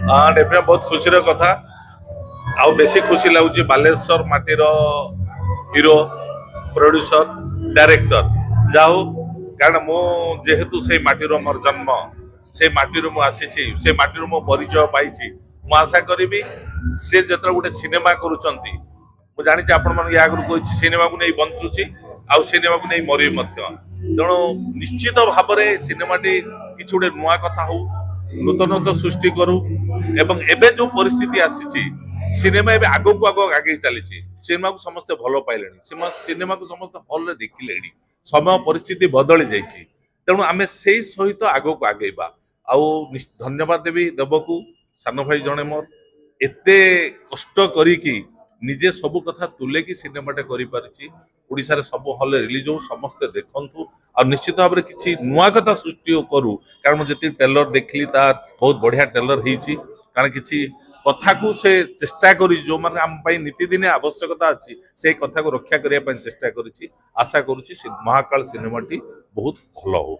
हाँ डेफिनेट बहुत खुशी कथा आउ बेसी खुशी लगुच बालेश्वर माटीर हीरो प्रोड्यूसर डायरेक्टर जाऊ कारण मु जेहेतु से माटीर मोर जन्म से माटीर मु आसी से माटीर मो परिचय पाई मु आशा करी से जो गोटे सिनेमा करुँच ମୁଁ ଜାଣିଛି ଆପଣମାନେ ୟା ଆଗରୁ କହିଛି ସିନେମାକୁ ନେଇ ବଞ୍ଚୁଛି ଆଉ ସିନେମାକୁ ନେଇ ମରି ମଧ୍ୟ ତେଣୁ ନିଶ୍ଚିତ ଭାବରେ ସିନେମାଟି କିଛି ଗୋଟେ ନୂଆ କଥା ହଉ ନୂତନତ୍ୱ ସୃଷ୍ଟି କରୁ ଏବଂ ଏବେ ଯୋଉ ପରିସ୍ଥିତି ଆସିଛି ସିନେମା ଏବେ ଆଗକୁ ଆଗେଇ ଚାଲିଛି ସିନେମାକୁ ସମସ୍ତେ ଭଲ ପାଇଲେଣି ସିନେମାକୁ ସମସ୍ତେ ହଲରେ ଦେଖିଲେଣି ସମୟ ପରିସ୍ଥିତି ବଦଳି ଯାଇଛି ତେଣୁ ଆମେ ସେଇ ସହିତ ଆଗକୁ ଆଗେଇବା ଆଉ ଧନ୍ୟବାଦ ଦେବି ଦେବକୁ ସାନ ଭାଇ ଜଣେ ମୋର ଏତେ କଷ୍ଟ କରିକି निजे सब कथा तुलेकी सिनेमाटे करिपारिछि सब हल रिलीज हो समस्ते देखंतु और निश्चित भाव में किसी नुआ कथा सृष्टि करू कारण जी ट्रेलर देखली तार बहुत बढ़िया ट्रेलर होती कारण किसी कथा को से चेष्टा करी जो माने आम पई नीतिदिने आवश्यकता अच्छी से कथा को रक्षा करने चेष्टा करी आशा करुच्ची महाकाल सिनेमाटी बहुत भल हो।